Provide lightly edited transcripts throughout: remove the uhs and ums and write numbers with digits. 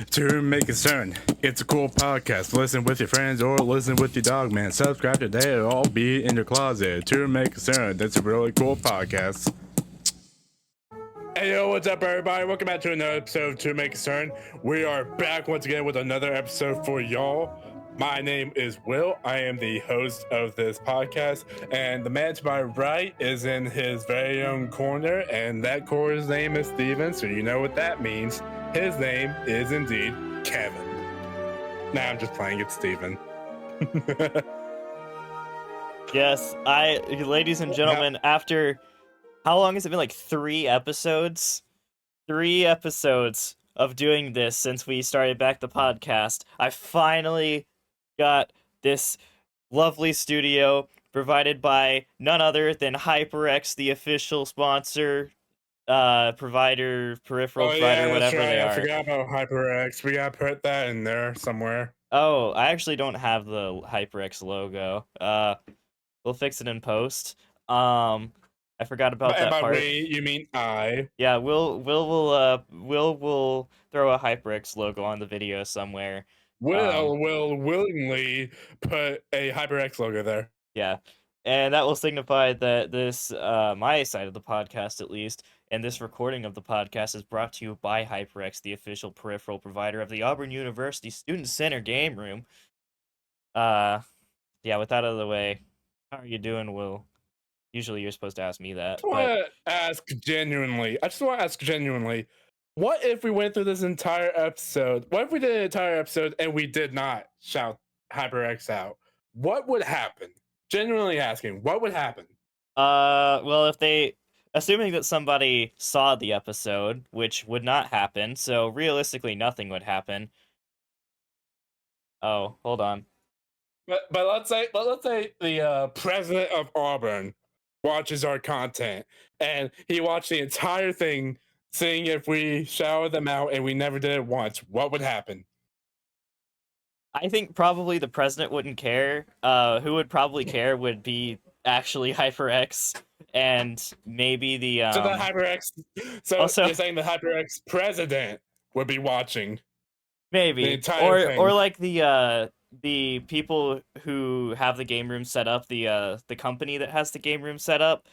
To make concern, it's a cool podcast. Listen with your friends or listen with your dog, man. Subscribe today or I'll be in your closet. To make concern, that's a really cool podcast. Hey yo, what's up everybody? Welcome back to another episode of To Make Concern. We are back once again with another episode for y'all. My name is Will. I am the host of this podcast, and the man to my right is in his very own corner, and that corner's name is Steven, so you know what that means. His name is indeed Kevin. Nah, I'm just playing. It's Steven. Yes, ladies and gentlemen, after how long has it been? Like 3 episodes? 3 episodes of doing this since we started back the podcast. I finally got this lovely studio provided by none other than HyperX, the official sponsor, provider, peripheral provider, that's whatever right. they I are. forgot about HyperX. We gotta put that in there somewhere. Oh, I actually don't have the HyperX logo. We'll fix it in post. I forgot about And that by part. we, you mean I. Yeah, we'll throw a HyperX logo on the video somewhere. Will willingly put a HyperX logo there. Yeah, and that will signify that this my side of the podcast at least, and this recording of the podcast is brought to you by HyperX, the official peripheral provider of the Auburn University Student Center game room. Yeah, with that out of the way, how are you doing, Will? Usually you're supposed to ask me that, but I just want to ask genuinely, what if we went through this entire episode? What if we did an entire episode and we did not shout HyperX out? What would happen? Genuinely asking, what would happen? well, assuming that somebody saw the episode, which would not happen, so realistically nothing would happen. Oh, hold on. But let's say the president of Auburn watches our content and he watched the entire thing, seeing if we shouted them out and we never did it once. What would happen? I think probably the president wouldn't care. Who would probably care would be actually HyperX and maybe the So the HyperX. So also you're saying the HyperX president would be watching the maybe entire thing? or like the people who have the game room set up, the company that has the game room set up,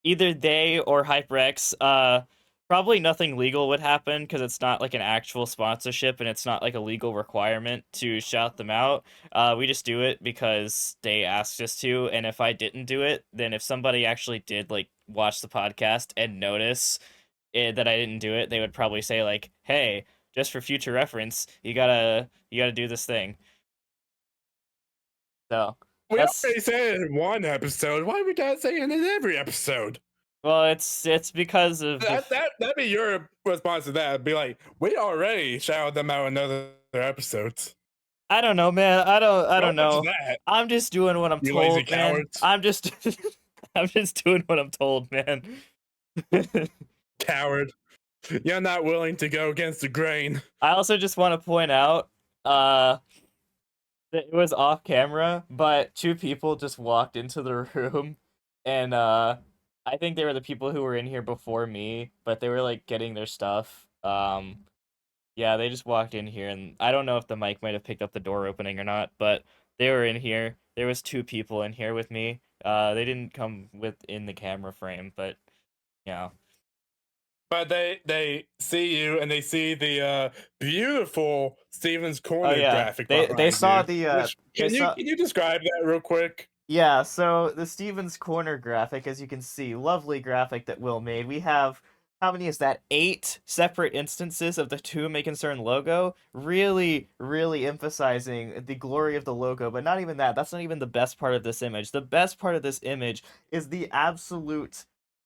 either they or HyperX. Probably nothing legal would happen because it's not like an actual sponsorship and it's not like a legal requirement to shout them out. We just do it because they asked us to, and if I didn't do it, then if somebody actually did like watch the podcast and notice that I didn't do it, they would probably say like, "Hey, just for future reference, you gotta do this thing." So We that's already said it in one episode. Why we gotta say it in every episode? well, it's because of That'd be your response to that. Be like, we already shouted them out in other episodes. I don't know, man. I don't know. That, I'm just doing what I'm you told, lazy man. cowards. I'm just I'm just doing what I'm told, man. Coward. You're not willing to go against the grain. I also just want to point out that it was off camera, but 2 people just walked into the room and I think they were the people who were in here before me, but they were like getting their stuff. Yeah, they just walked in here, and I don't know if the mic might have picked up the door opening or not, but they were in here. There was 2 people in here with me. They didn't come within the camera frame, but yeah. But they see you and they see the beautiful Stevens Oh Corner yeah, graphic they behind saw you. the Can you describe that real quick? yeah. So the Stevens Corner graphic, as you can see, lovely graphic that Will made. We have how many is that? 8 separate instances of the To May Concern logo. Really, really emphasizing the glory of the logo, but not even that. That's not even the best part of this image. The best part of this image is the absolute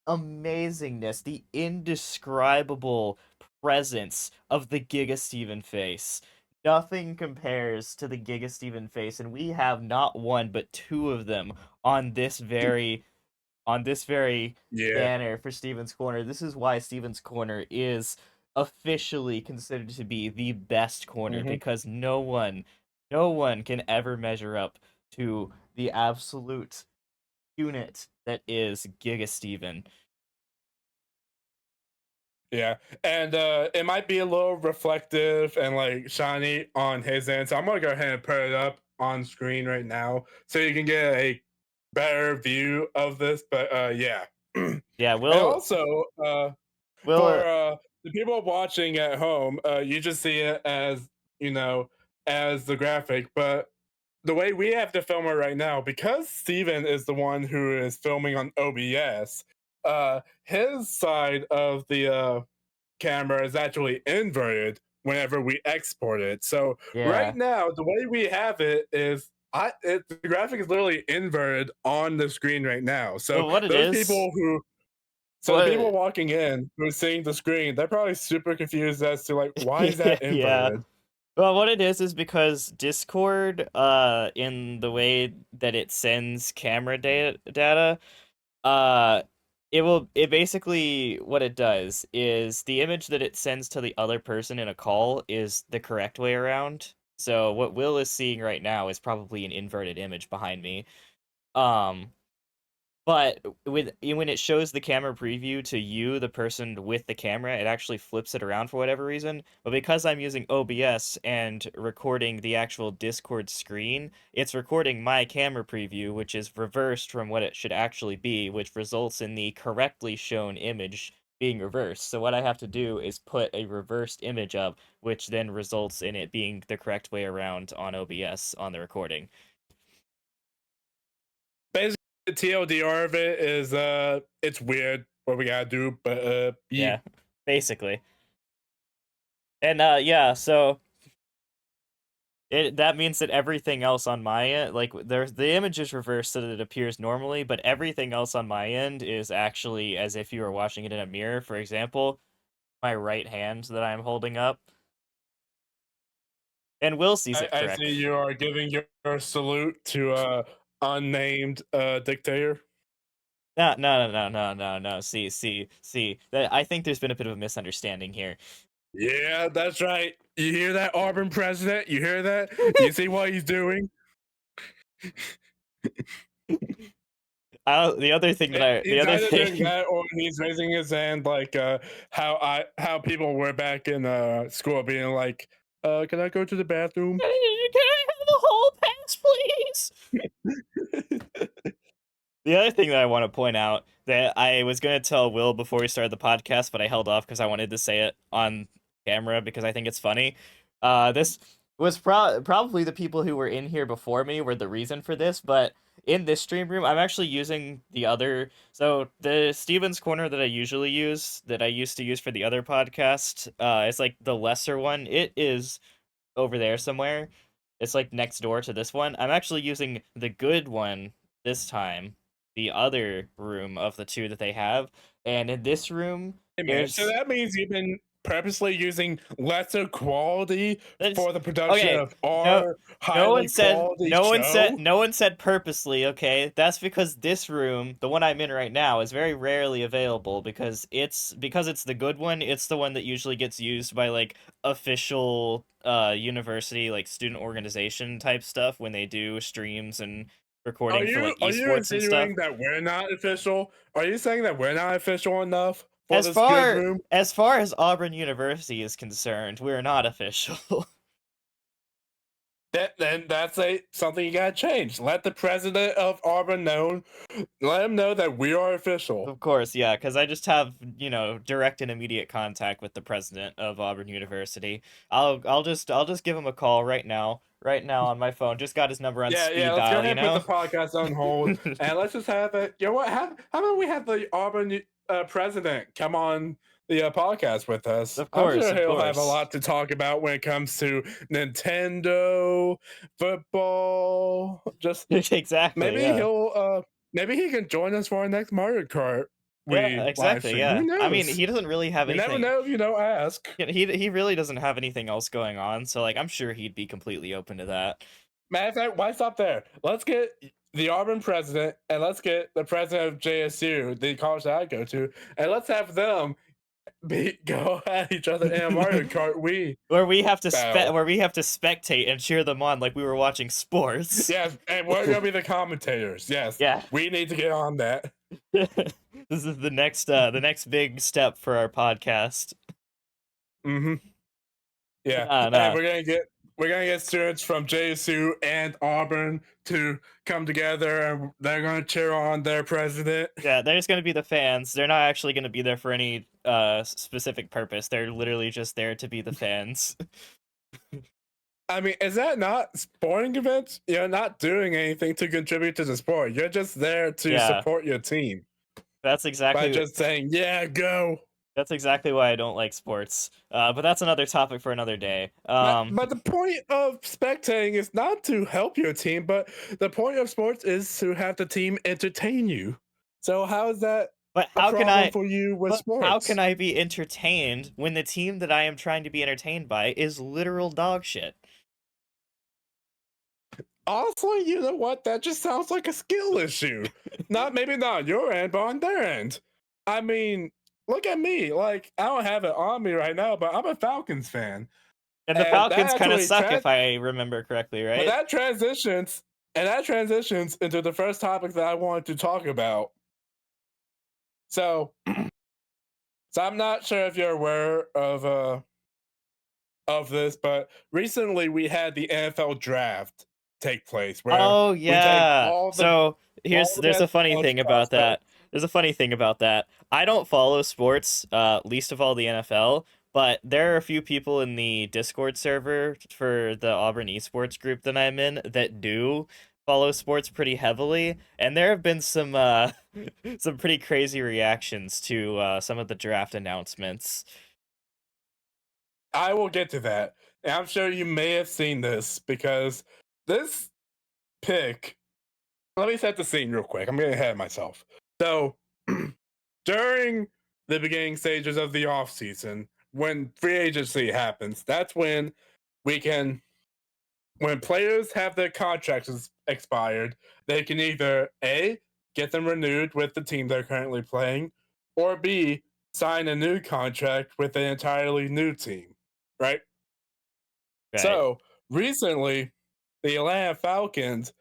amazingness, the indescribable presence of the Giga Steven face. Nothing compares to the Giga Steven face, and we have not one but 2 of them on this very Yeah. banner for Steven's Corner. This is why Steven's Corner is officially considered to be the best corner because no one can ever measure up to the absolute unit that is Giga Steven. Yeah, and it might be a little reflective and like shiny on his end. So I'm gonna go ahead and put it up on screen right now so you can get a better view of this. But yeah, and Yeah, also we'll for the people watching at home, you just see it as you know as the graphic, but the way we have to film it right now, because Steven is the one who is filming on OBS, his side of the camera is actually inverted whenever we export it. So right yeah. now, the way we have it is the graphic is literally inverted on the screen right now. So Well, what it those is, people who so the people what walking in who are seeing the screen, they're probably super confused as to like why is that yeah. inverted? Well, what it is because Discord, in the way that it sends camera data, uh, it basically, what it does is the image that it sends to the other person in a call is the correct way around. So what Will is seeing right now is probably an inverted image behind me. Um, But when it shows the camera preview to you, the person with the camera, it actually flips it around for whatever reason. But because I'm using OBS and recording the actual Discord screen, it's recording my camera preview, which is reversed from what it should actually be, which results in the correctly shown image being reversed. So what I have to do is put a reversed image up, which then results in it being the correct way around on OBS on the recording. Basically, the TLDR of it is it's weird what we gotta do, but yeah. Yeah, basically. And yeah, so that means that everything else on my end, like there's the image is reversed so that it appears normally, but everything else on my end is actually as if you were watching it in a mirror. For example, my right hand that I'm holding up, and Will sees it I see correct. you are giving your salute to unnamed dictator. No, no, no, no, no, no, no. See. That I think there's been a bit of a misunderstanding here. Yeah, that's right. You hear that, Auburn president? You hear that? You see what he's doing? The other thing that the He's other either doing thing that or he's raising his hand like how people were back in school being like, can I go to the bathroom? Can I have the whole pass, please? The other thing that I want to point out that I was going to tell Will before we started the podcast, but I held off because I wanted to say it on camera because I think it's funny. This was probably the people who were in here before me were the reason for this, but in this stream room, I'm actually using the other. So the Stevens Corner that I usually use, that I used to use for the other podcast, it's like the lesser one. It is over there somewhere. It's like next door to this one. I'm actually using the good one this time, the other room of the two that they have. And in this room, Hey man, so there's that means you've been purposely using lesser quality That's for the production okay. of No, our highly quality show? no one said purposely. Okay, that's because this room, the one I'm in right now, is very rarely available because it's the good one. It's the one that usually gets used by like official university like student organization type stuff when they do streams and recording for like Are you esports and stuff. insinuating that we're not official? Are you saying that we're not official enough for this good room? As far as Auburn University is concerned, we're not official. Then that's something you gotta change. Let the president of Auburn know. Let him know that we are official. Of course, yeah, because I just have, direct and immediate contact with the president of Auburn University. I'll just give him a call right now on my phone. Just got his number on Yeah. speed Let's go dial, ahead and put the podcast on hold, and let's just have it. You know what? How about we have the Auburn president come on the podcast with us? I'm sure Of he'll have a course. lot to talk about when it comes to Nintendo, football. Just Exactly, maybe yeah. maybe he can join us for our next Mario Kart Yeah, we live exactly, stream. Who yeah. I mean, knows? he doesn't really have You never anything. know if you don't ask. He really doesn't have anything else going on, so like I'm sure he'd be completely open to that. Matter of fact, why stop there? Let's get the Auburn president and let's get the president of JSU, the college that I go to, and let's have them go at each other in a Mario Kart Wii battle. Where we have to spectate and cheer them on like we were watching sports. Yes, and we're gonna be the commentators. Yes, Yeah. we need to get on that. This is the next big step for our podcast. Mm-hmm. Yeah, Nah, and nah. we're gonna get students from JSU and Auburn to come together, and they're gonna cheer on their president. Yeah, they're just gonna be the fans. They're not actually gonna be there for any specific purpose. They're literally just there to be the fans. I mean, is that not sporting events? You're not doing anything to contribute to the sport. You're just there to Yeah, support your team that's by exactly just saying, "Yeah, go." that's exactly why I don't like sports. But that's another topic for another day. But the point of spectating is not to help your team, but the point of sports is to have the team entertain you. So how is that But a how can problem I? for you with But how sports? can I be entertained when the team that I am trying to be entertained by is literal dog shit? Honestly, you know what? That just sounds like a skill issue. Maybe not on your end, but on their end. I mean, look at me. Like, I don't have it on me right now, but I'm a Falcons fan. And the And that Falcons kind of actually suck, if I remember correctly, but right? that transitions into the first topic that I wanted to talk about. So, so I'm not sure if you're aware of this, but recently we had the NFL draft take place where Oh we take yeah. So all the there's a best funny college thing about that. prospects. There's a funny thing about that. I don't follow sports, least of all the NFL, but there are a few people in the Discord server for the Auburn esports group that I'm in that do follow sports pretty heavily, and there have been some some pretty crazy reactions to some of the draft announcements. I will get to that. And I'm sure you may have seen this because this pick, let me set the scene real quick. I'm getting ahead of myself. So, during the beginning stages of the offseason, when free agency happens, that's when we can, when players have their contracts expired, they can either A, get them renewed with the team they're currently playing, or B, sign a new contract with an entirely new team, right? Right. So recently, the Atlanta Falcons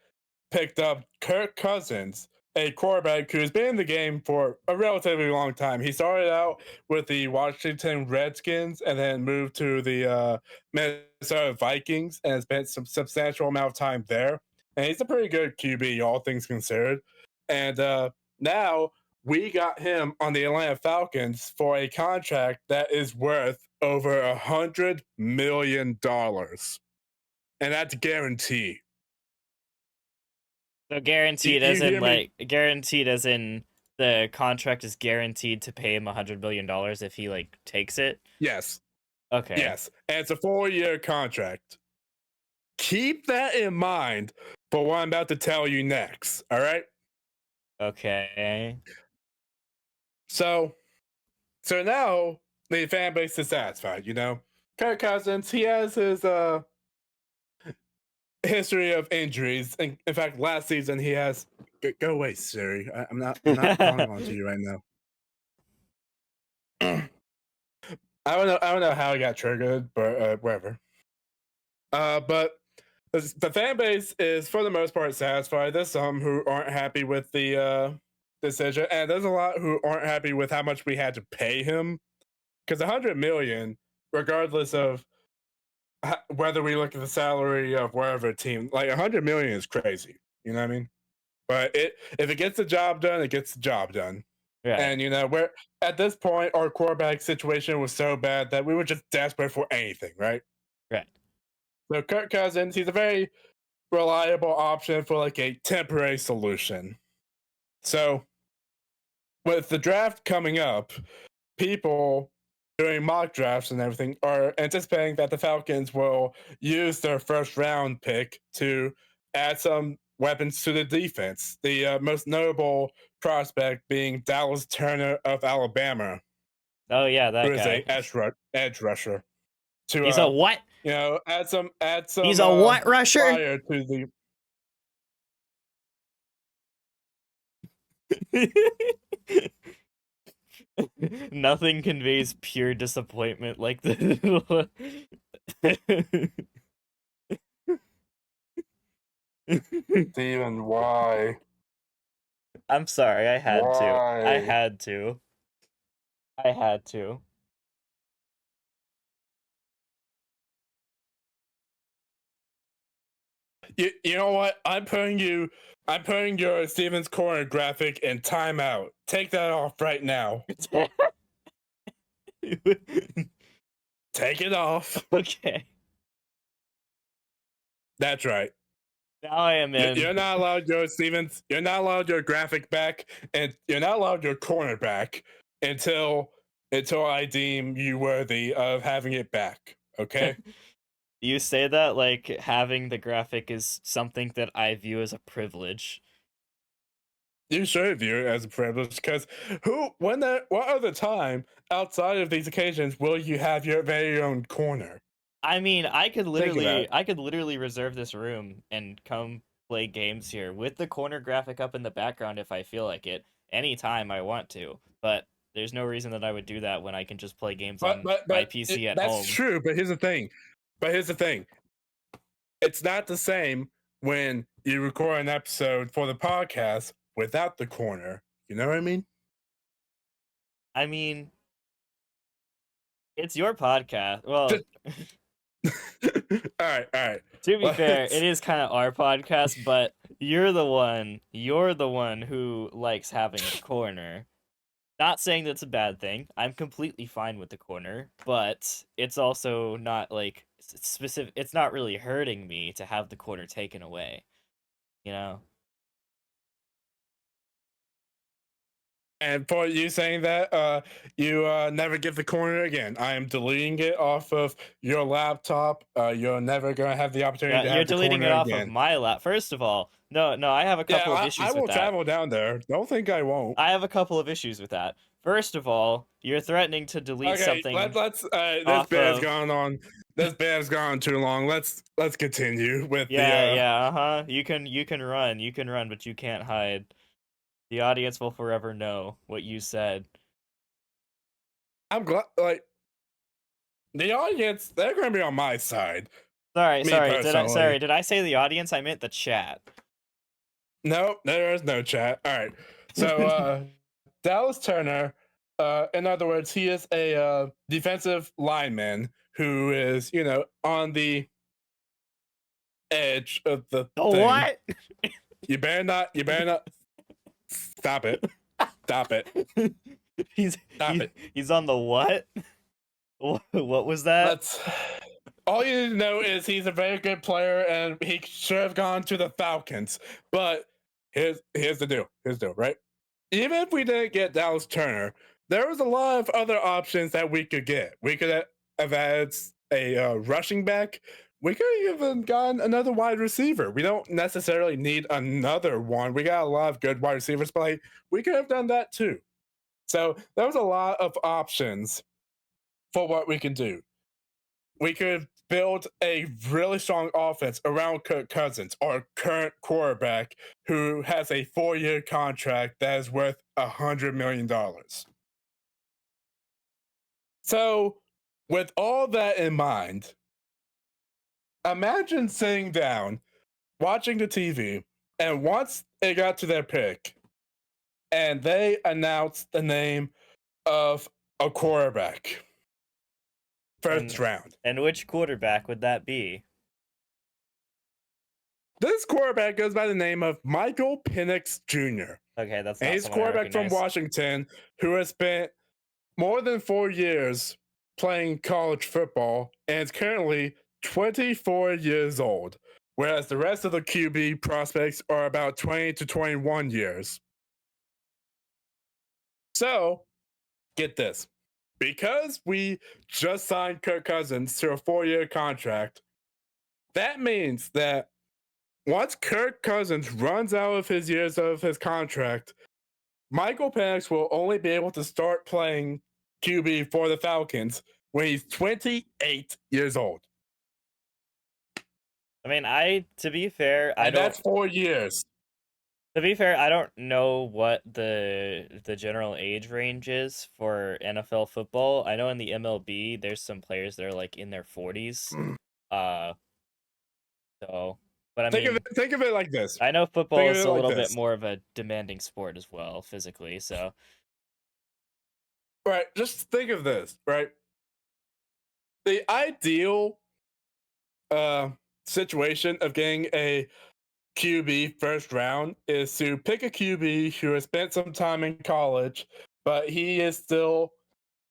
picked up Kirk Cousins, a quarterback who's been in the game for a relatively long time. He started out with the Washington Redskins and then moved to the Minnesota Vikings and has spent some substantial amount of time there. And he's a pretty good QB, all things considered. And now we got him on the Atlanta Falcons for a contract that is worth over $100 million, and that's guaranteed. So You, guaranteed as you in hear me? like guaranteed as in the contract is guaranteed to pay him $100 million if he like takes it. Yes. Okay. Yes, and it's a 4-year contract. Keep that in mind for what I'm about to tell you next. All right. Okay. So, so now the fan base is satisfied. Kirk Cousins, he has his history of injuries. In fact, last season he has. Go away, Siri. I'm not. I'm not calling on to you right now. I don't know. I don't know how he got triggered, but whatever. But the fan base is for the most part satisfied. There's some who aren't happy with the decision, and there's a lot who aren't happy with how much we had to pay him. Because 100 million, regardless of whether we look at the salary of wherever team, like 100 million is crazy. You know what I mean? But if it gets the job done, it gets the job done. Right. And we're at this point, our quarterback situation was so bad that we were just desperate for anything, right? Right. So Kirk Cousins, he's a very reliable option for like a temporary solution. So with the draft coming up, people doing mock drafts and everything are anticipating that the Falcons will use their first round pick to add some weapons to the defense. The most notable prospect being Dallas Turner of Alabama, Oh yeah, who that is a guy. edge rusher. To He's a what? add some He's a what rusher? fire to the. Nothing conveys pure disappointment like the Steven, why? I'm sorry, I had to. I Why? had to. I had to. You know what? I'm putting your Stevens Corner graphic in timeout. Take that off right now. Take it off. Okay. That's right. Now I am in. You're not allowed your Stevens. You're not allowed your graphic back, and you're not allowed your corner back until I deem you worthy of having it back. Okay. You say that like having the graphic is something that I view as a privilege. You should view it as a privilege because what other time outside of these occasions will you have your very own corner? I mean, Think of that. I could literally reserve this room and come play games here with the corner graphic up in the background if I feel like it, anytime I want to. But there's no reason that I would do that when I can just play games on my PC at That's home. true. But here's the thing. It's not the same when you record an episode for the podcast without the corner. You know what I mean? I mean, it's your podcast. Well, Just, all right, all right. to be fair, Let's- it is kind of our podcast, but you're the one who likes having the corner. Not saying that's a bad thing. I'm completely fine with the corner, but it's also not like specific. It's not really hurting me to have the corner taken away, you know? And for you saying that, you never get the corner again. I am deleting it off of your laptop. You're never gonna have the opportunity Yeah, to you're have the deleting it corner off of again. my lap. First of all, no, I have a couple of Yeah, issues I with will that. travel down there. Don't think I won't. I have a couple of issues with that. First of all, you're threatening to delete Okay, something let's. This off bit has of. gone on. This bit has gone too long. Let's continue with Yeah, the. yeah, uh-huh. You can run, but you can't hide. The audience will forever know what you said. I'm glad. Like the audience, they're gonna be on my side. Sorry, Me personally. did I say the audience? I meant the chat. No, there is no chat. All right. So Dallas Turner, in other words, he is a defensive lineman who is, on the edge of the Oh, thing. what? You better not stop it. Stop it. He's on the what? What was that? That's all you need to know is he's a very good player and he should have gone to the Falcons. But here's the deal. Here's the deal, right? Even if we didn't get Dallas Turner, there was a lot of other options that we could get. We could have had a rushing back. We could have even gotten another wide receiver. We don't necessarily need another one. We got a lot of good wide receivers, but like, we could have done that too. So there was a lot of options for what we could do. We could build a really strong offense around Kirk Cousins, our current quarterback, who has a 4-year contract that is worth $100 million. So, with all that in mind, imagine sitting down, watching the TV, and once it got to their pick, and they announced the name of a quarterback. First round. And which quarterback would that be? This quarterback goes by the name of Michael Penix Jr. Okay, that's And not he's a someone I quarterback from recognize. Washington who has spent more than 4 years playing college football and is currently 24 years old, whereas the rest of the QB prospects are about 20 to 21 years. So, get this. Because we just signed Kirk Cousins to a 4-year contract, that means that once Kirk Cousins runs out of his years of his contract, Michael Penix will only be able to start playing QB for the Falcons when he's 28 years old. I mean, to be fair, I And don't. that's 4 years. To be fair, I don't know what the general age range is for NFL football. I know in the MLB, there's some players that are like in their 40s. Uh, so, But I mean, think of it like this. I know football Think of is it a like little bit this. more of a demanding sport as well, physically. So Right. Just think of this, right? The ideal uh situation of getting a QB first round is to pick a QB who has spent some time in college, but he is still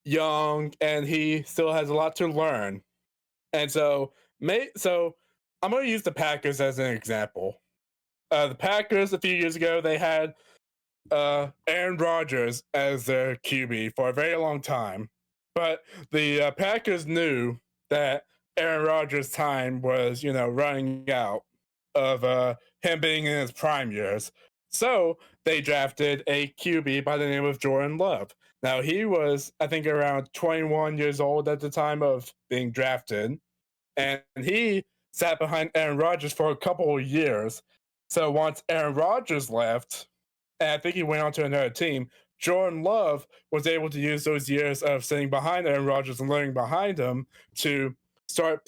young and he still has a lot to learn. And so I'm going to use the Packers as an example. The Packers a few years ago they had Aaron Rodgers as their QB for a very long time, but the Packers knew that Aaron Rodgers' time was, running out of him being in his prime years. So they drafted a QB by the name of Jordan Love. Now he was, I think, around 21 years old at the time of being drafted, and he sat behind Aaron Rodgers for a couple of years. So once Aaron Rodgers left, and I think he went on to another team, Jordan Love was able to use those years of sitting behind Aaron Rodgers and learning behind him to start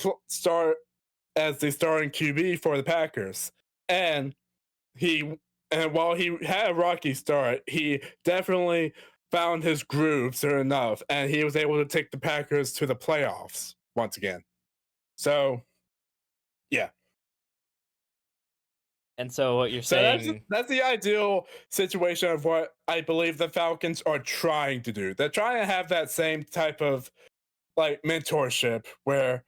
as the starting QB for the Packers. And he and while he had a rocky start, he definitely found his groove soon enough, and he was able to take the Packers to the playoffs once again. So yeah. and so what you're So saying, that's the ideal situation of what I believe the Falcons are trying to do. They're trying to have that same type of like mentorship where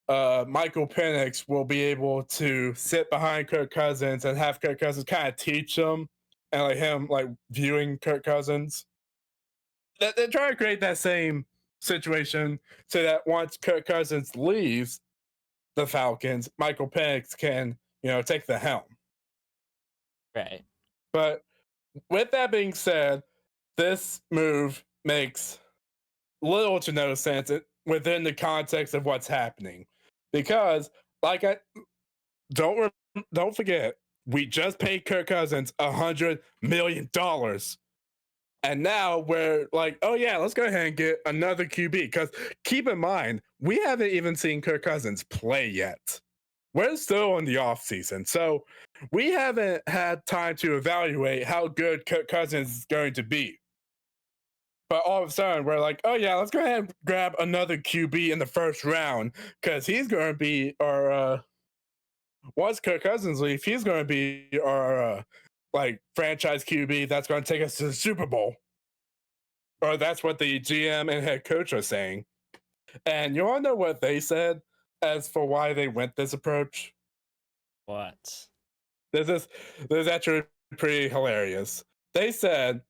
Michael Penix will be able to sit behind Kirk Cousins and have Kirk Cousins kind of teach him and like him like viewing Kirk Cousins. They're trying to create that same situation so that once Kirk Cousins leaves the Falcons, Michael Penix can, take the helm. right? But with that being said, this move makes little to no sense within the context of what's happening, because like I don't forget, we just paid Kirk Cousins $100 million, and now we're like, oh yeah, let's go ahead and get another QB. Because keep in mind, we haven't even seen Kirk Cousins play yet. We're still in the off season, so we haven't had time to evaluate how good Kirk Cousins is going to be. But all of a sudden, we're like, oh yeah, let's go ahead and grab another QB in the first round because he's going to be our. Once Kirk Cousins leaves, he's going to be our like franchise QB that's going to take us to the Super Bowl, or that's what the GM and head coach are saying. And you want to know what they said as for why they went this approach? What? This is actually pretty hilarious. They said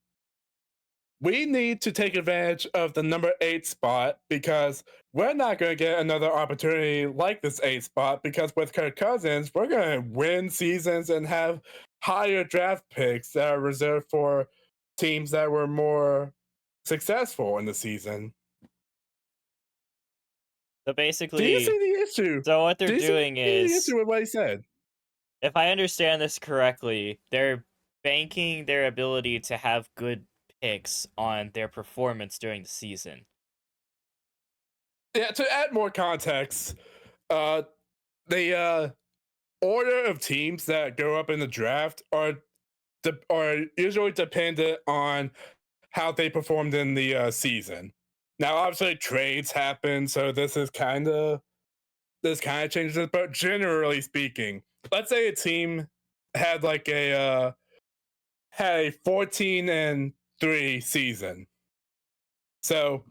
we need to take advantage of the number 8 spot because we're not going to get another opportunity like this 8 spot, because with Kirk Cousins, we're going to win seasons and have higher draft picks that are reserved for teams that were more successful in the season. So Do you see basically, the issue? so what they're Do you see doing the is, issue with what he said? if I understand this correctly, they're banking their ability to have good picks on their performance during the season. Yeah, to add more context, uh, the order of teams that go up in the draft are usually dependent on how they performed in the season. Now, obviously, trades happen, so this kind of changes it. But generally speaking, let's say a team had like had a 14-3 season, so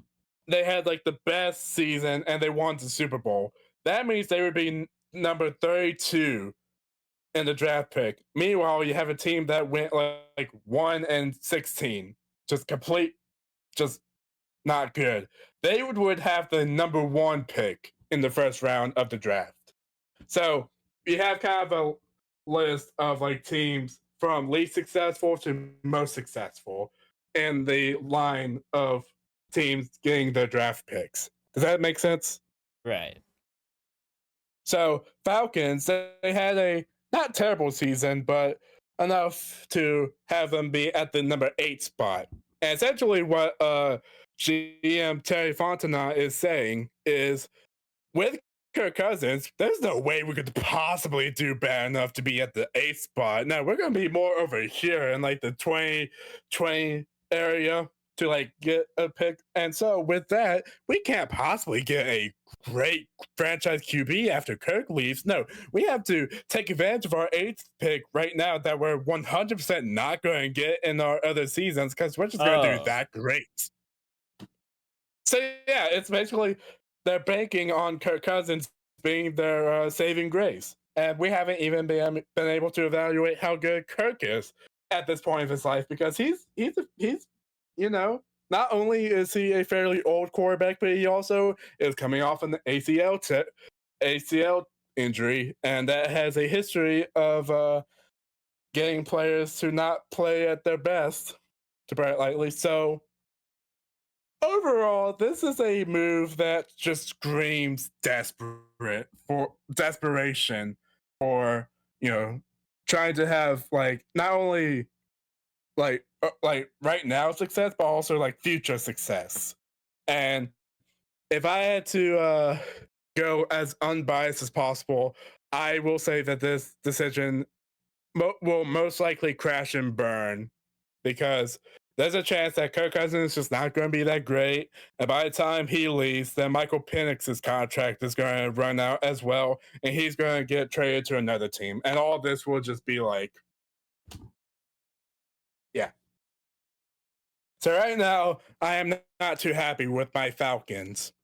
they had like the best season and they won the Super Bowl. That means they would be number 32 in the draft pick. Meanwhile, you have a team that went like 1-16, just complete, just not good. They would have the number 1 pick in the first round of the draft. So you have kind of a list of like teams from least successful to most successful in the line of teams getting their draft picks. Does that make sense? Right. So Falcons, they had a not terrible season, but enough to have them be at the number 8 spot. And essentially, what GM Terry Fontana is saying is, with Kirk Cousins, there's no way we could possibly do bad enough to be at the 8th spot. No, we're gonna be more over here in like the 2020 area to like get a pick. And so with that, we can't possibly get a great franchise QB after Kirk leaves. No, we have to take advantage of our 8th pick right now that we're 100% not going to get in our other seasons because we're just going to do that great. So yeah, it's basically they're banking on Kirk Cousins being their saving grace, and we haven't even been able to evaluate how good Kirk is at this point of his life because he's you know, not only is he a fairly old quarterback, but he also is coming off an ACL injury, and that has a history of getting players to not play at their best, to put it lightly. So overall, this is a move that just screams desperation for, you know, trying to have like not only like right now success, but also like future success. And if I had to go as unbiased as possible, I will say that this decision will most likely crash and burn because there's a chance that Kirk Cousins is just not going to be that great. And by the time he leaves, then Michael Penix's contract is going to run out as well. And he's going to get traded to another team. And all this will just be like, yeah. So right now, I am not too happy with my Falcons.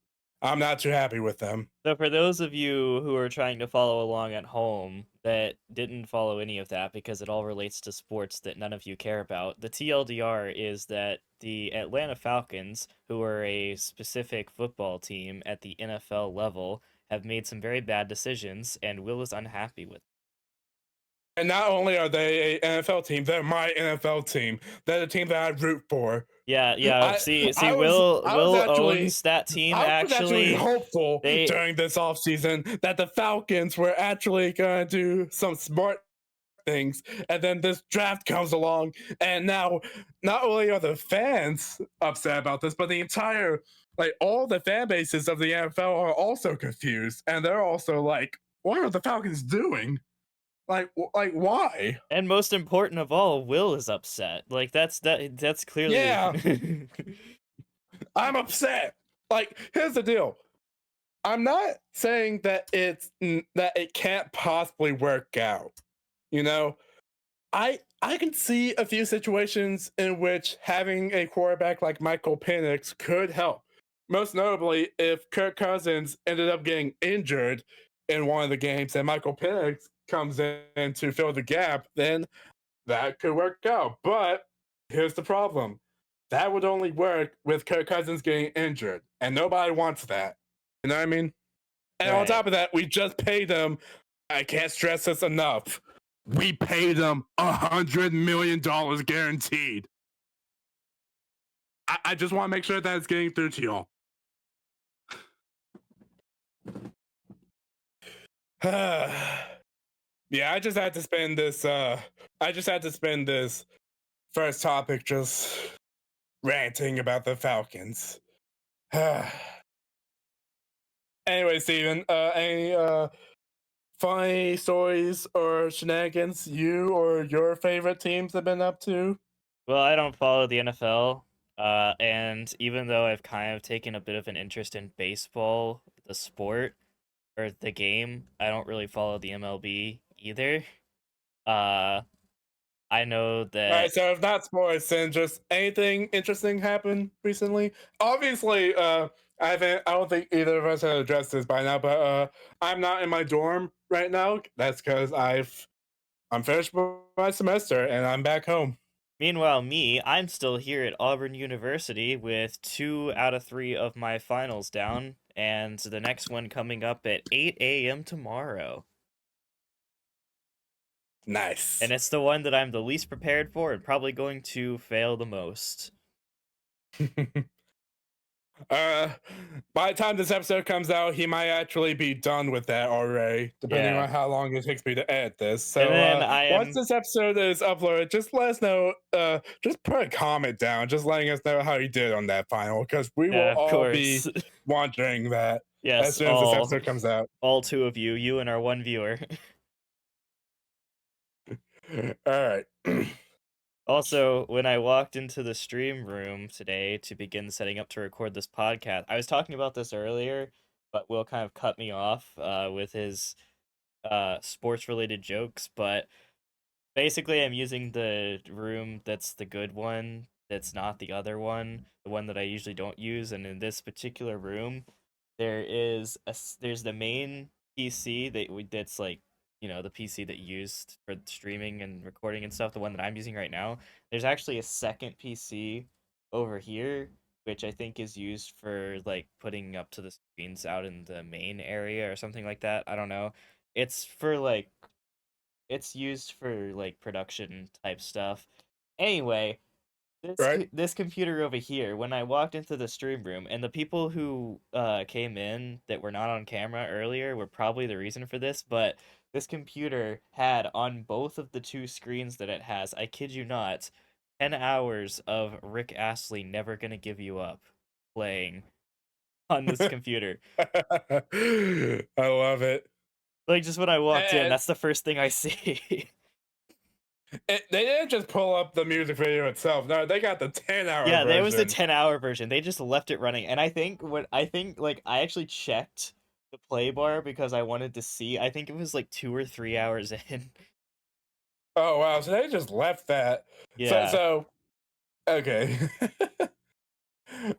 I'm not too happy with them. So for those of you who are trying to follow along at home that didn't follow any of that because it all relates to sports that none of you care about, the TLDR is that the Atlanta Falcons, who are a specific football team at the NFL level, have made some very bad decisions, and Will is unhappy with them. And not only are they an NFL team, they're my NFL team. They're the team that I root for. Yeah. Will owns that team. I was actually hopeful during this offseason that the Falcons were actually going to do some smart things, and then this draft comes along, and now not only are the fans upset about this, but the entire all the fan bases of the NFL are also confused, and they're also like, "What are the Falcons doing? Like why?" And most important of all, Will is upset. Like that's clearly. Yeah. I'm upset. Like, here's the deal. I'm not saying that it can't possibly work out. You know, I can see a few situations in which having a quarterback like Michael Penix could help. Most notably, if Kirk Cousins ended up getting injured in one of the games and Michael Penix comes in to fill the gap, then that could work out. But here's the problem. That would only work with Kirk Cousins getting injured, and nobody wants that. You know what I mean? And on top of that, we just paid them. I can't stress this enough. We paid them $100 million guaranteed. I just want to make sure that it's getting through to y'all. Yeah, I just had to spend this first topic just ranting about the Falcons. Anyway, Steven, any funny stories or shenanigans you or your favorite teams have been up to? Well, I don't follow the NFL, and even though I've kind of taken a bit of an interest in baseball, the sport, or the game, I don't really follow the MLB either. I know that. Alright, so if not sports, then just anything interesting happened recently? Obviously, I don't think either of us have addressed this by now, but I'm not in my dorm right now. That's because I'm finished with my semester and I'm back home. Meanwhile, I'm still here at Auburn University with 2 out of 3 of my finals down, and the next one coming up at 8 a.m. tomorrow. Nice. And it's the one that I'm the least prepared for and probably going to fail the most. By the time this episode comes out, he might actually be done with that already, depending on how long it takes me to edit this. So once this episode is uploaded, just let us know. Just put a comment down, just letting us know how you did on that final, because we will all be wondering that. as Yes, soon as this episode comes out. all two of you, you and our one viewer. All right. Also, when I walked into the stream room today to begin setting up to record this podcast, I was talking about this earlier, but Will kind of cut me off with his sports related jokes. But basically, I'm using the room that's the good one, that's not the other one, the one that I usually don't use. And in this particular room, there's the main PC that's like, the PC that you used for streaming and recording and stuff, the one that I'm using right now. There's actually a second PC over here, which I think is used for like putting up to the screens out in the main area or something like that. I don't know. It's for like it's used for like production type stuff. Anyway, Right. this computer over here, when I walked into the stream room, and the people who came in that were not on camera earlier were probably the reason for this, but this computer had on both of the two screens that it has, I kid you not, 10 hours of Rick Astley Never Gonna Give You Up playing on this computer. I love it. Like, just when I walked in, And that's the first thing I see. they didn't just pull up the music video itself. No, they got the 10-hour Yeah, there was the version. 10-hour version. They just left it running. And I actually checked the play bar because I wanted to see. I think it was like 2 or 3 hours in. Oh wow, so they just left that. So Yeah. so okay.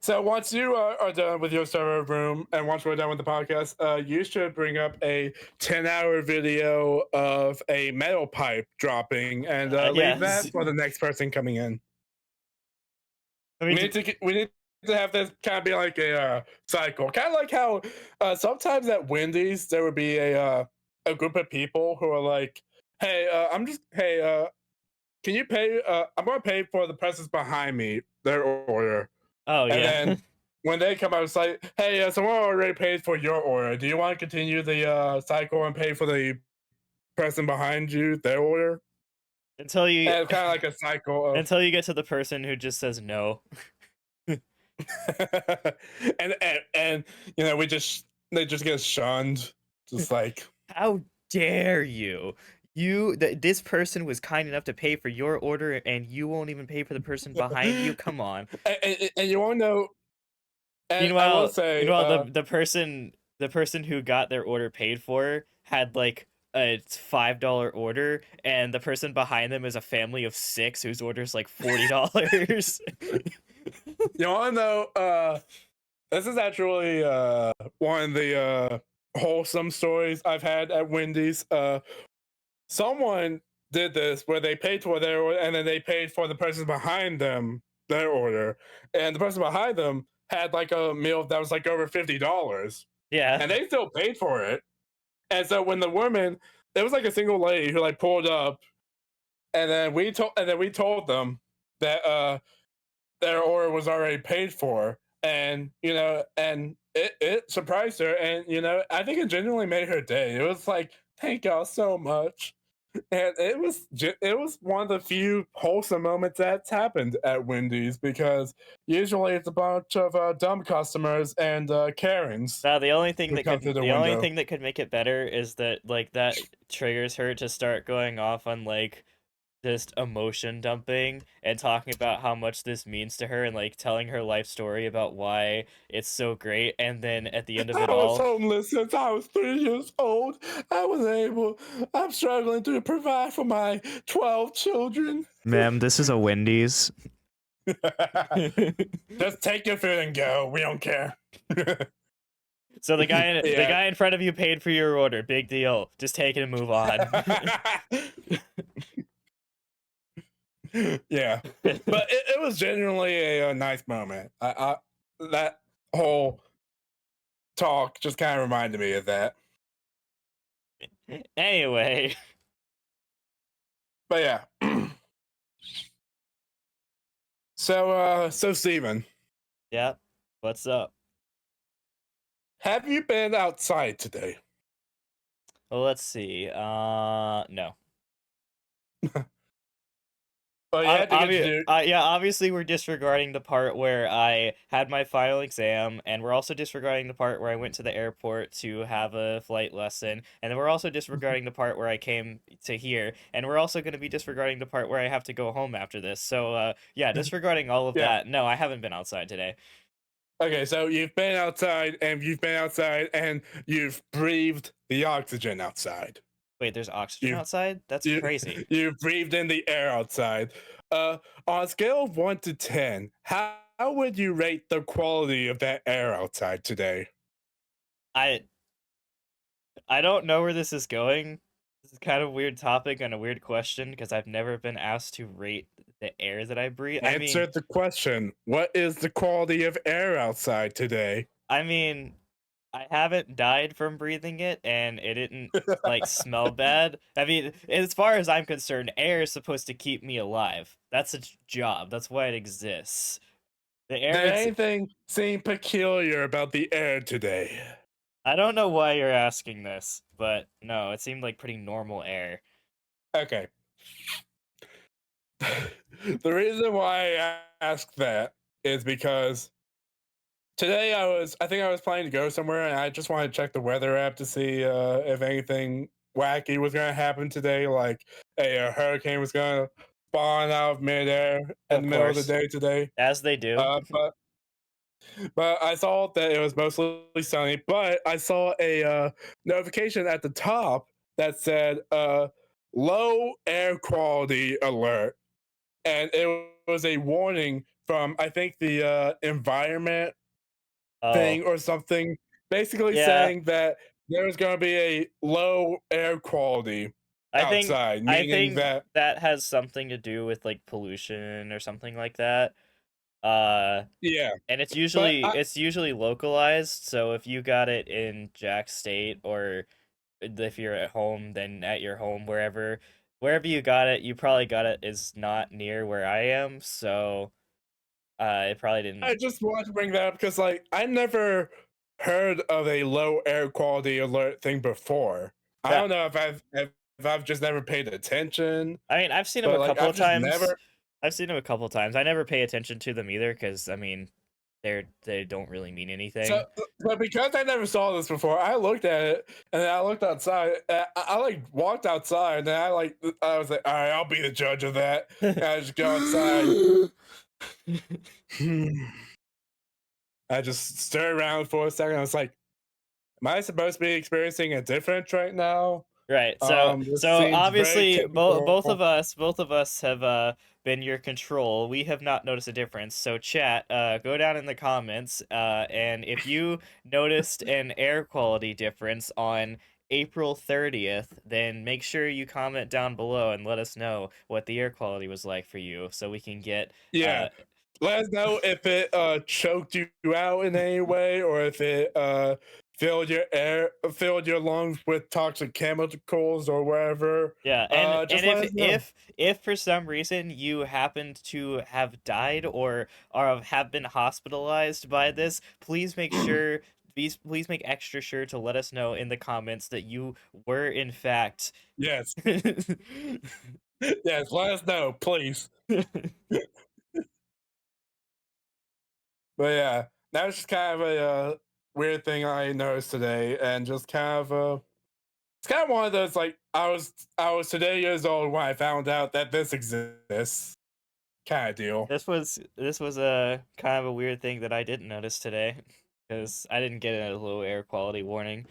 So once you are done with your server room, and once we're done with the podcast, you should bring up a 10-hour video of a metal pipe dropping, and leave that Yes. for the next person coming in. I We mean, need to have this kind of be like a cycle, kind of like how sometimes at Wendy's there would be a group of people who are like, "Hey, can you pay? I'm gonna pay for the persons behind me their order." oh And yeah. then when they come out, it's like, "Hey, someone already paid for your order. Do you want to continue the cycle and pay for the person behind you their order?" until you And it's kind of like a cycle of, until you get to the person who just says no. and we just they just get shunned, just like. How dare you? This person was kind enough to pay for your order and you won't even pay for the person behind you? Come on. And you want to know, and I will Meanwhile, say, meanwhile, the person who got their order paid for had like a $5 order, and the person behind them is a family of 6 whose order is like $40. you want to know, this is actually one of the wholesome stories I've had at Wendy's. Someone did this where they paid for their order and then they paid for the person behind them their order, and the person behind them had like a meal that was like over $50, Yeah. and they still paid for it. And so when the woman, there was like a single lady who like pulled up, and then we told them that their order was already paid for, and and it surprised her, and I think it genuinely made her day. It was like, thank y'all so much. And it was one of the few wholesome moments that's happened at Wendy's, because usually it's a bunch of dumb customers and Karens Now, who come through the the only window. thing that could make it better is that like that triggers her to start going off on like just emotion dumping and talking about how much this means to her and like telling her life story about why it's so great, and then at the end of I it was all, homeless since I was 3 years old. I'm struggling to provide for my 12 children. ma'am, this is a Wendy's. Just take your food and go. We don't care. So the Yeah. guy in front of you paid for your order. Big deal. Just take it and move on. Yeah. But it was genuinely a nice moment. That whole talk just kind of reminded me of that. Anyway, But yeah. So Steven, yeah. What's up? have you been outside today? Well, let's see. No. Well, you have to get your Yeah, obviously we're disregarding the part where I had my final exam, and we're also disregarding the part where I went to the airport to have a flight lesson, and then we're also disregarding the part where I came to here, and we're also going to be disregarding the part where I have to go home after this. So, yeah, disregarding all of yeah. that. No, I haven't been outside today. Okay, so you've been outside and you've breathed the oxygen outside. Wait, there's oxygen You've outside? That's you crazy. you've breathed in the air outside. On a scale of 1 to 10, how would you rate the quality of that air outside today? I I don't know where this is going. This is kind of a weird topic and a weird question because I've never been asked to rate the air that I breathe. Answer the question. What is the quality of air outside today? I mean, I haven't died from breathing it, and it didn't like smell bad. I mean, as far as I'm concerned, air is supposed to keep me alive. That's its job. That's why it exists. The air, Did it's anything seem peculiar about the air today? I don't know why you're asking this, but no, it seemed like pretty normal air. Okay. The reason why I asked that is because today I think I was planning to go somewhere and I just wanted to check the weather app to see if anything wacky was going to happen today, like a hurricane was going to spawn out of midair in Of the middle of the course, day today. as they do. Uh, but but I saw that it was mostly sunny. But I saw a notification at the top that said low air quality alert, and it was a warning from I think the environment Oh, thing or something, basically yeah. saying that there's going to be a low air quality I think outside, I meaning think that that has something to do with like pollution or something like that. Uh, yeah. and But it's usually localized, so if you got it in Jack State or if you're at home, then at your home, wherever you got it, you probably got it is not near where I am, so it probably I didn't. just want to bring that up because like I never heard of a low air quality alert thing before. I That don't know if I've just never paid attention, I mean, I've seen them but a like couple I've of just times. never. I've seen them a couple of times. I never pay attention to them either because I mean, they don't really mean So, anything. but because I never saw this before, I looked at it and then I looked outside. I like walked outside and then I was like, all right, I'll be the judge of that. And I just go outside. I just stared around for a second. I was like, am I supposed to be experiencing a difference right now? Right. This So seems very obviously typical. both of us have been your control. We have not noticed a difference. So chat, go down in the comments and if you noticed an air quality difference on April 30th, then make sure you comment down below and let us know what the air quality was like for you so we can get Yeah. Let us know if it choked you out in any way or if it filled your lungs with toxic chemicals or whatever. Yeah, Just and let us know. if for some reason you happened to have died or have been hospitalized by this, please make sure please make extra sure to let us know in the comments that you were in fact Yes. Yes, let us know, please. But yeah, that was just kind of a weird thing I noticed today, and just kind of it's kind of one of those like I was today years old when I found out that this exists kind of deal. This was a kind of a weird thing that I didn't notice today because I didn't get a low air quality warning.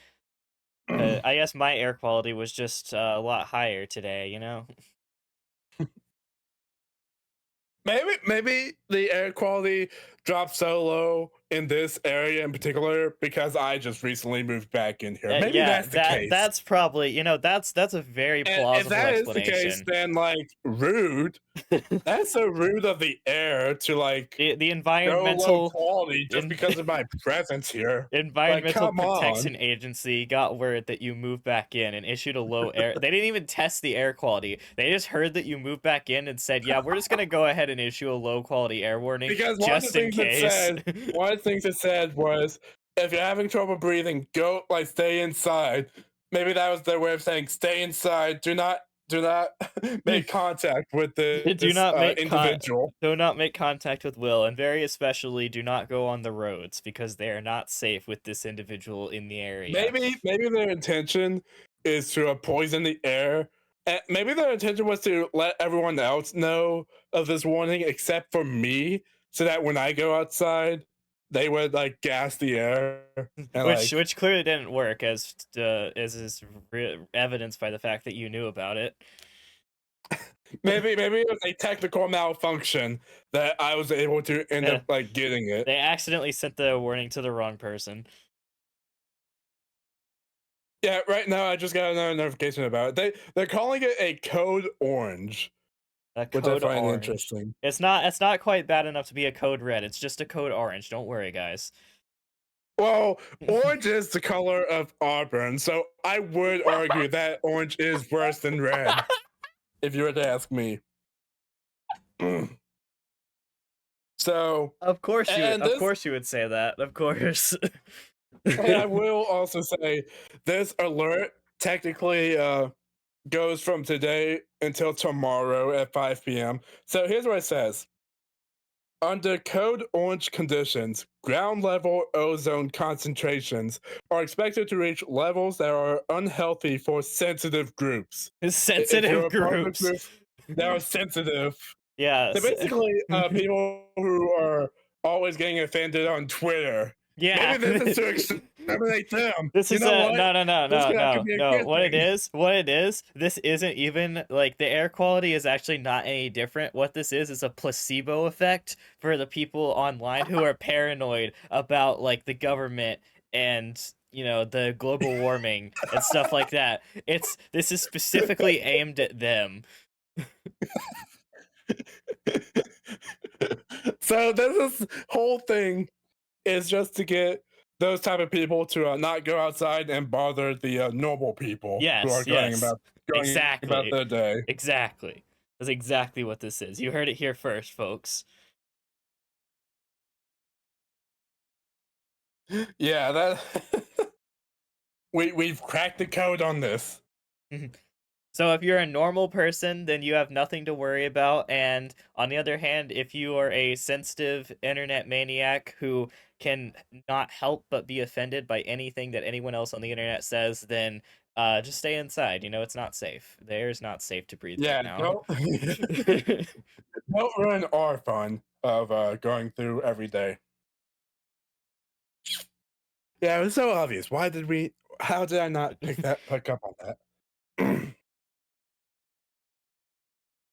I guess my air quality was just a lot higher today, you know? Maybe the air quality dropped so low in this area in particular because I just recently moved back in here. Maybe Yeah, that's the case. that's probably, you know, that's a very And if plausible that is the case, explanation. then like rude. That's so rude of the air to like The go low quality just in, because of my presence here. Like, Environmental come on. Protection Agency got word that you moved back in and issued a low air. They didn't even test the air quality. They just heard that you moved back in and said, "Yeah, we're just gonna go ahead and issue a low quality air warning Because just in case." one of the things it said was if you're having trouble breathing, go like stay inside. Maybe that was their way of saying stay inside. do not make contact with Do this not make individual. do not make contact with Will, and very especially do not go on the roads because they are not safe with this individual in the area. Maybe their intention is to poison the air. And maybe their intention was to let everyone else know of this warning, except for me, so that when I go outside, they would like gas the air and like Which clearly didn't work, as is evidenced by the fact that you knew about it. maybe it was a technical malfunction that I was able to end Yeah. up like getting it. They accidentally sent the warning to the wrong person. Yeah, right now I just got another notification about it. They're calling it a code orange, A which I code find orange. interesting. It's not quite bad enough to be a code red. It's just a code orange. Don't worry, guys. Well, orange is the color of Auburn, so I would argue that orange is worse than red, if you were to ask me. So, Of course and this, you would say that. Of course. and I will also say, this alert technically goes from today until tomorrow at 5 p.m. So here's what it says. Under code orange conditions, ground level ozone concentrations are expected to reach levels that are unhealthy for sensitive groups. If you're Sensitive a part of a groups. group that are sensitive, Yeah. they're basically people who are always getting offended on Twitter. Yeah. Maybe this is to exterminate them. This You is know what? no This could actually be a good What it thing. is, this isn't even like the air quality is actually not any different. What this is a placebo effect for the people online who are paranoid about like the government and the global warming and stuff like that. This is specifically aimed at them. So this whole thing is just to get those type of people to not go outside and bother the normal people who are Yes, yes. going about Exactly. their day. Exactly. That's exactly what this is. You heard it here first, folks. Yeah, that we've cracked the code on this. So if you're a normal person, then you have nothing to worry about. And on the other hand, if you are a sensitive internet maniac who can not help but be offended by anything that anyone else on the internet says, then just stay inside. It's not safe. The air is not safe to breathe right Yeah, now. don't ruin our fun of going through every day. Yeah, it was so obvious. Why did we? How did I not pick up on that?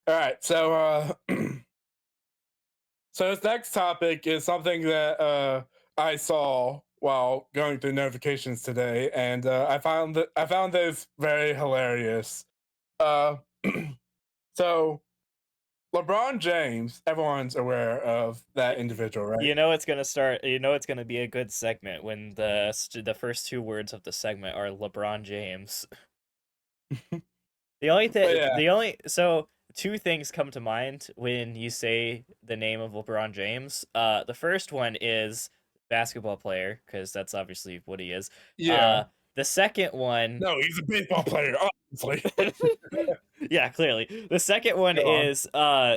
All right, so so this next topic is something that I saw while going through notifications today, and I found this very hilarious. Uh, so LeBron James, everyone's aware of that individual, right? It's gonna start. It's gonna be a good segment when the first two words of the segment are LeBron James. But yeah, So two things come to mind when you say the name of LeBron James. The first one is basketball player because that's obviously what he is. yeah. The second one, No, he's a baseball player, obviously. yeah, clearly. The second one Go on. is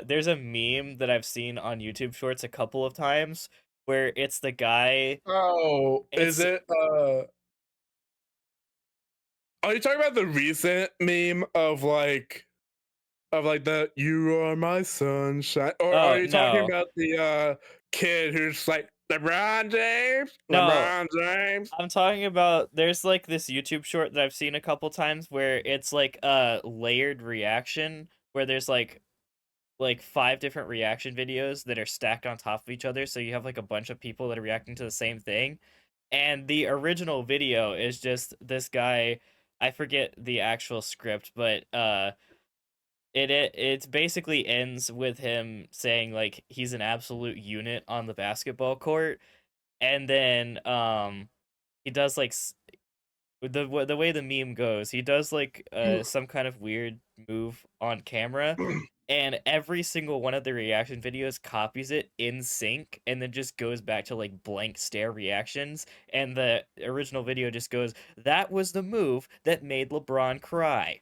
there's a meme that I've seen on YouTube Shorts a couple of times where it's the guy. Oh, is It's it? Are you talking about the recent meme of like the "You are my sunshine," or are Oh you talking no, about the kid who's like LeBron James, no. LeBron James? I'm talking about there's like this YouTube short that I've seen a couple times where it's like a layered reaction where there's like five different reaction videos that are stacked on top of each other, so you have like a bunch of people that are reacting to the same thing. And the original video is just this guy, I forget the actual script, but it basically ends with him saying like he's an absolute unit on the basketball court, and then he does like the way the meme goes, he does like some kind of weird move on camera, and every single one of the reaction videos copies it in sync, and then just goes back to like blank stare reactions, and the original video just goes, "That was the move that made LeBron cry."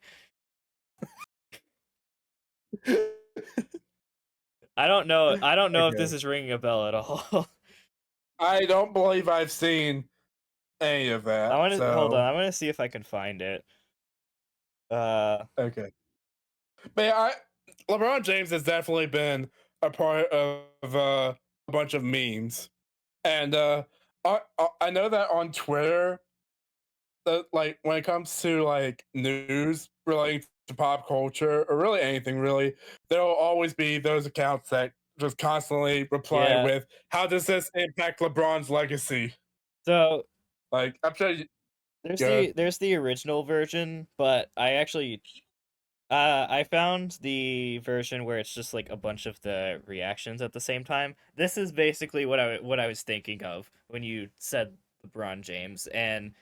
I don't know. I don't know if this Okay. is ringing a bell at all. I don't believe I've seen any of I that. want to hold on. So I want to see if I can find it. Uh, okay. But yeah, LeBron James has definitely been a part of a bunch of memes, and I know that on Twitter, like when it comes to like news relating to pop culture or really anything, really, there will always be those accounts that just constantly reply yeah. with, "How does this impact LeBron's legacy?" So Like I'm sure you there's good. the original version, but I found the version where it's just like a bunch of the reactions at the same time. This is basically what I was thinking of when you said LeBron James, and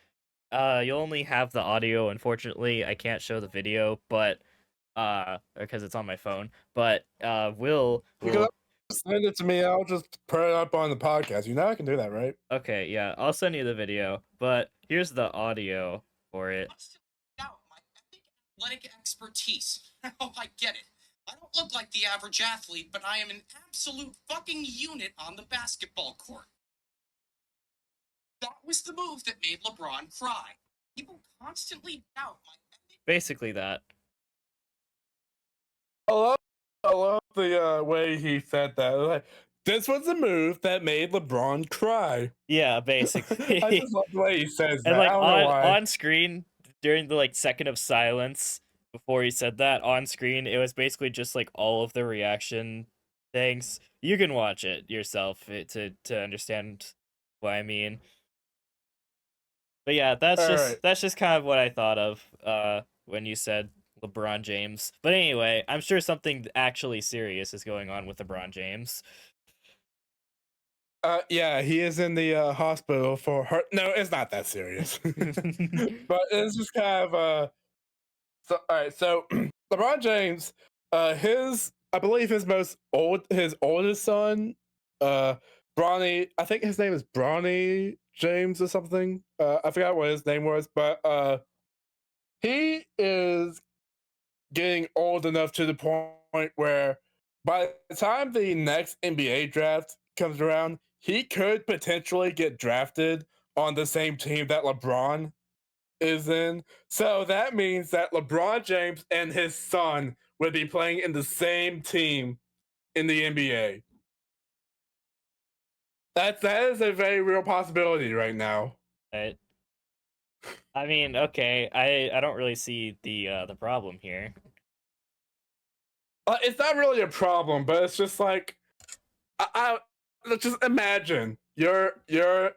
you only have the audio. Unfortunately, I can't show the video, but because it's on my phone. But Will You can will send it to me. I'll just put it up on the podcast. You know I can do that, right? okay, yeah, I'll send you the video. But here's the audio for it. Out my epic athletic expertise. Oh, I get it. I don't look like the average athlete, but I am an absolute fucking unit on the basketball court. That was the move that made LeBron cry. People constantly doubt my epic. Basically that. I love, I love the way he said that. Like, this was the move that made LeBron cry. Yeah, I basically. just love the way he says And that. I like don't know why. on screen during the like second of silence before he said that on screen, it was basically just like all of the reaction things. You can watch it yourself to understand what I mean. But yeah, All right. that's just kind of what I thought of when you said LeBron James. But anyway, I'm sure something actually serious is going on with LeBron James. Yeah, he is in the hospital for heart. No, it's not that serious. But it's just kind of so all right, so LeBron James, I believe his oldest son, uh Bronny, I think his name is Bronny James or something. I forgot what his name was, but he is getting old enough to the point where by the time the next NBA draft comes around, he could potentially get drafted on the same team that LeBron is in. So that means that LeBron James and his son would be playing in the same team in the NBA. That is a very real possibility right now. Right? I mean, okay, I don't really see the problem here. It's not really a problem, but it's just like I let's just imagine you're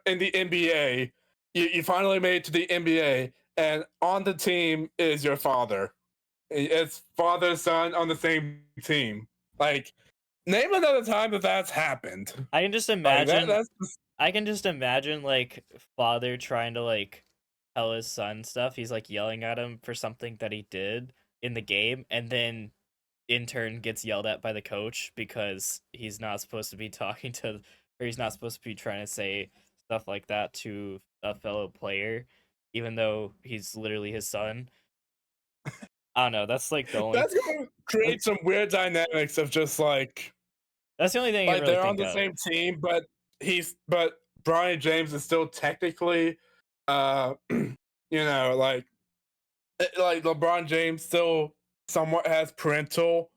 in the NBA. You finally made it to the NBA, and on the team is your father. It's father son on the same team. Like, name another time that that's happened. I can just Like that. imagine That's just, I can just imagine like father trying to like tell his son stuff. He's like yelling at him for something that he did in the game, and then in turn gets yelled at by the coach because he's not supposed to be talking to, or he's not supposed to be trying to say stuff like that to a fellow player, even though he's literally his son. I don't know. That's like the only. that's gonna create some weird dynamics of just That's the only thing I can like really they're on think the of. same team, but Brian James is still technically, you know, like LeBron James still somewhat has parental,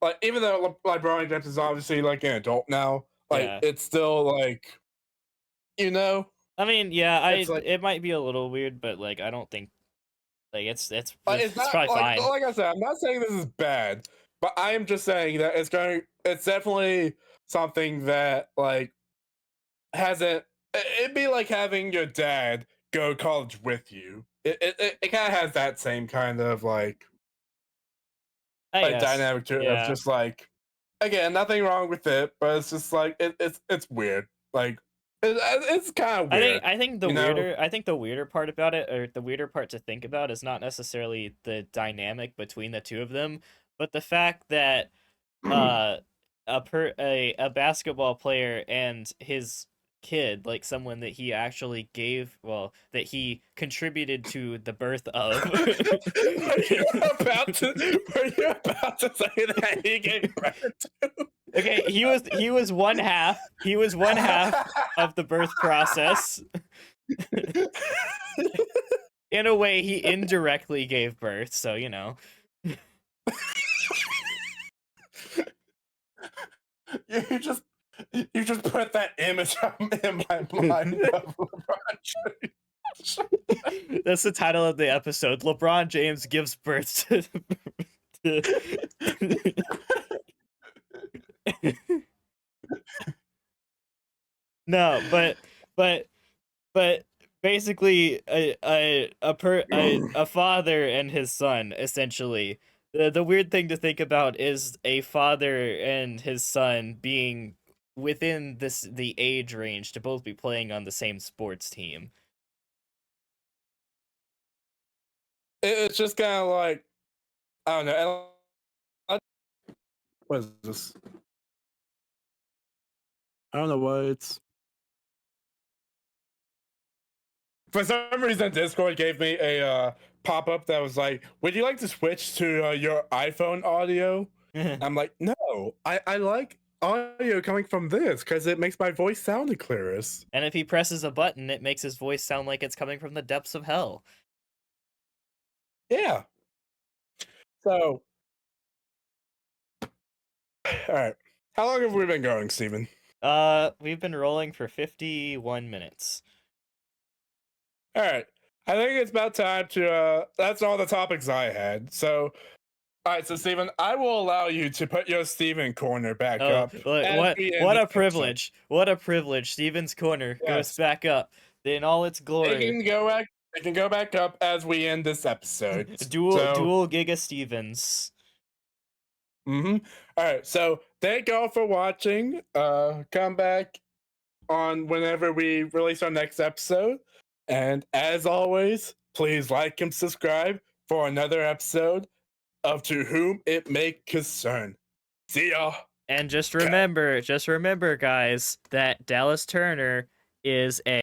like even though LeBron James is obviously like an adult now, like Yeah. it's still like, you know, I mean, yeah, it's I like it might be a little weird, but like I don't think like it's it's not probably fine. like I said, I'm not saying this is bad, but I am just saying that it's definitely something that like hasn't. It'd be like having your dad go to college with you. It kind of has that same kind of I like guess. dynamic to it of Yeah. just like, again, nothing wrong with it, but it's just like it's weird. Like it's kind of weird, you know. I think the weirder part about it, or the weirder part to think about, is not necessarily the dynamic between the two of them, but the fact that uh a basketball player and his kid, like someone that he actually that he contributed to the birth of. Were you about to say that he gave birth to? Okay, he was one half. He was one half of the birth process. In a way, he indirectly gave birth, so you know. You just put that image in my mind of LeBron James. That's the title of the episode. LeBron James gives birth to No, but basically a father and his son, essentially. The weird thing to think about is a father and his son being within the age range to both be playing on the same sports team. It's just kind of like, I don't know. What is this? I don't know what it's. For some reason, Discord gave me a pop-up that was like, "Would you like to switch to your iPhone audio?" I'm like, "No, I like audio coming from this because it makes my voice sound the clearest." And if he presses a button, it makes his voice sound like it's coming from the depths of hell. Yeah. So, all right. How long have we been going, Steven? We've been rolling for 51 minutes. All right. I think it's about time to that's all the topics I had. So, all right, so Steven, I will allow you to put your Steven corner back up. What a privilege. What a privilege. Steven's corner goes back up in all its glory. It can go back up as we end this episode. Dual Giga Stevens. All right, so thank y'all for watching. Come back on whenever we release our next episode. And as always, please like and subscribe for another episode of To Whom It May Concern. See y'all. And just remember, guys, that Dallas Turner is a